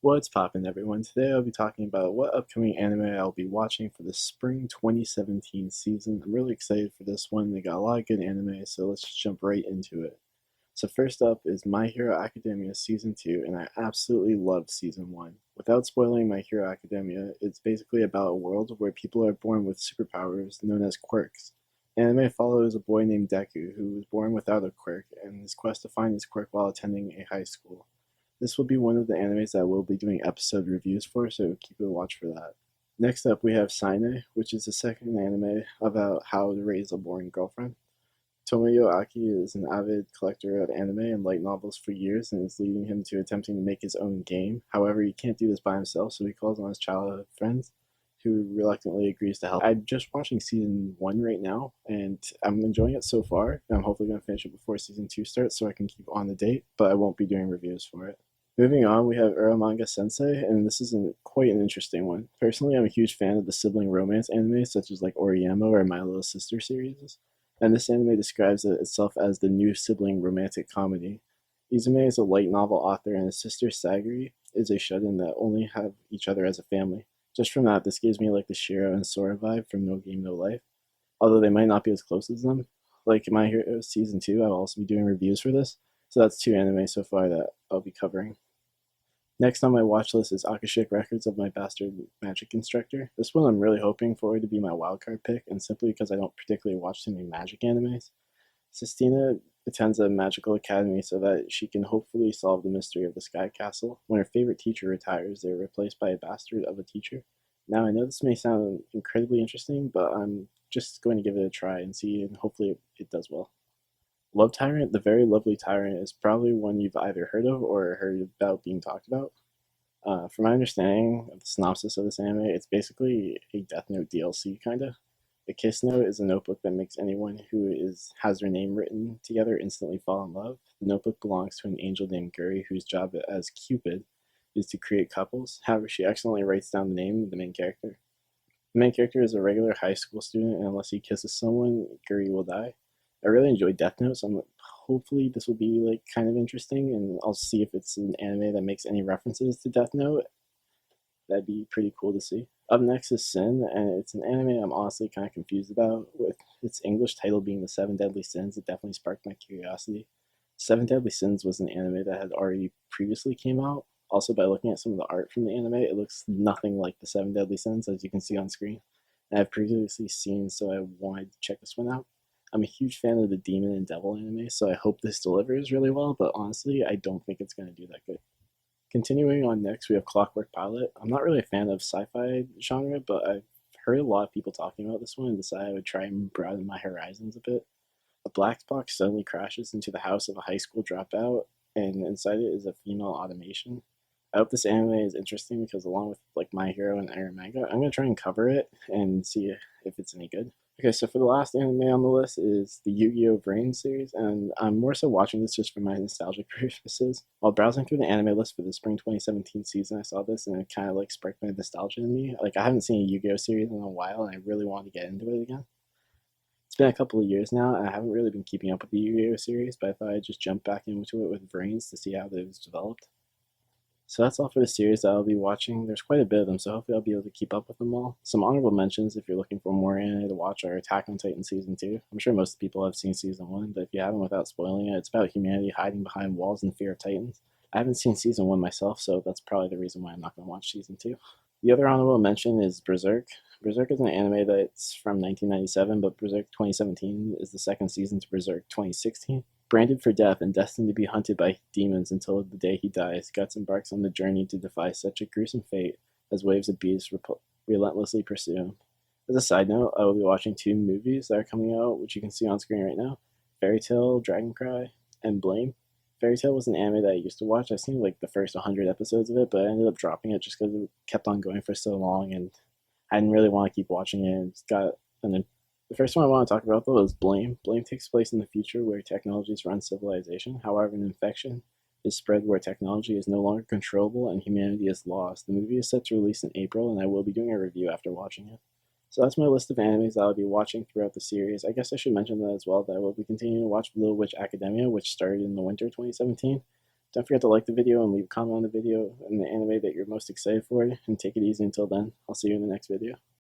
What's poppin', everyone? Today I'll be talking about what upcoming anime I'll be watching for the spring 2017 season. I'm really excited for this one. They got a lot of good anime, so let's just jump right into it. So first up is My Hero Academia Season 2, and I absolutely loved Season 1. Without spoiling My Hero Academia, it's basically about a world where people are born with superpowers known as quirks. Anime follows a boy named Deku who was born without a quirk and his quest to find his quirk while attending a high school. This will be one of the animes that we'll be doing episode reviews for, so keep a watch for that. Next up, we have Seine, which is the second anime about how to raise a boring girlfriend. Tomoyo Aki is an avid collector of anime and light novels for years, and it's leading him to attempting to make his own game. However, he can't do this by himself, so he calls on his childhood friends, who reluctantly agrees to help. I'm just watching season 1 right now, and I'm enjoying it so far. I'm hopefully going to finish it before season 2 starts so I can keep on the date, but I won't be doing reviews for it. Moving on, we have Uromanga Sensei, and this is quite an interesting one. Personally, I'm a huge fan of the sibling romance anime, such as like Oriyama or My Little Sister series, and this anime describes itself as the new sibling romantic comedy. Izume is a light novel author, and his sister Sagiri is a shut-in that only have each other as a family. Just from that, this gives me like the Shiro and Sora vibe from No Game No Life, although they might not be as close as them. Like My Hero Season 2, I'll also be doing reviews for this, so that's 2 anime so far that I'll be covering. Next on my watch list is Akashic Records of My Bastard Magic Instructor. This one I'm really hoping for to be my wildcard pick, and simply because I don't particularly watch too many magic animes. Sistina attends a magical academy so that she can hopefully solve the mystery of the Sky Castle. When her favorite teacher retires, they are replaced by a bastard of a teacher. Now, I know this may sound incredibly interesting, but I'm just going to give it a try and see, and hopefully it does well. Love Tyrant, the very lovely Tyrant, is probably one you've either heard of or heard about being talked about. From my understanding of the synopsis of this anime, it's basically a Death Note DLC, kinda. The Kiss Note is a notebook that makes anyone who has their name written together instantly fall in love. The notebook belongs to an angel named Guri, whose job as Cupid is to create couples. However, she accidentally writes down the name of the main character. The main character is a regular high school student, and unless he kisses someone, Guri will die. I really enjoyed Death Note, so hopefully this will be like kind of interesting, and I'll see if it's an anime that makes any references to Death Note. That'd be pretty cool to see. Up next is Sin, and it's an anime I'm honestly kind of confused about. With its English title being The Seven Deadly Sins, it definitely sparked my curiosity. Seven Deadly Sins was an anime that had already previously came out. Also, by looking at some of the art from the anime, it looks nothing like The Seven Deadly Sins, as you can see on screen. And I've previously seen, so I wanted to check this one out. I'm a huge fan of the Demon and Devil anime, so I hope this delivers really well, but honestly, I don't think it's going to do that good. Continuing on next, we have Clockwork Pilot. I'm not really a fan of sci-fi genre, but I've heard a lot of people talking about this one and decided I would try and broaden my horizons a bit. A black box suddenly crashes into the house of a high school dropout, and inside it is a female automation. I hope this anime is interesting because along with like My Hero and Iron Manga, I'm gonna try and cover it and see if it's any good. Okay, so for the last anime on the list is the Yu-Gi-Oh! Brain series, and I'm more so watching this just for my nostalgic purposes. While browsing through the anime list for the spring 2017 season, I saw this and it kind of like sparked my nostalgia in me. Like I haven't seen a Yu-Gi-Oh! Series in a while, and I really wanted to get into it again. It's been a couple of years now, and I haven't really been keeping up with the Yu-Gi-Oh! Series, but I thought I'd just jump back into it with Brains to see how it was developed. So that's all for the series that I'll be watching. There's quite a bit of them, so hopefully I'll be able to keep up with them all. Some honorable mentions if you're looking for more anime to watch are Attack on Titan Season 2. I'm sure most people have seen Season 1, but if you haven't without spoiling it, it's about humanity hiding behind walls in fear of Titans. I haven't seen Season 1 myself, so that's probably the reason why I'm not going to watch Season 2. The other honorable mention is Berserk. Berserk is an anime that's from 1997, but Berserk 2017 is the second season to Berserk 2016. Branded for death and destined to be hunted by demons until the day he dies, Guts embarks on the journey to defy such a gruesome fate as waves of beasts relentlessly pursue him. As a side note, I will be watching 2 movies that are coming out, which you can see on screen right now: Fairy Tail, Dragon Cry, and Blame. Fairy Tail was an anime that I used to watch. I've seen like the first 100 episodes of it, but I ended up dropping it just because it kept on going for so long, and I didn't really want to keep watching it. It's got an The first one I want to talk about, though, is Blame. Blame takes place in the future where technologies run civilization. However, an infection is spread where technology is no longer controllable and humanity is lost. The movie is set to release in April, and I will be doing a review after watching it. So that's my list of animes that I'll be watching throughout the series. I guess I should mention that as well, that I will be continuing to watch Little Witch Academia, which started in the winter 2017. Don't forget to like the video and leave a comment on the video and the anime that you're most excited for, and take it easy until then. I'll see you in the next video.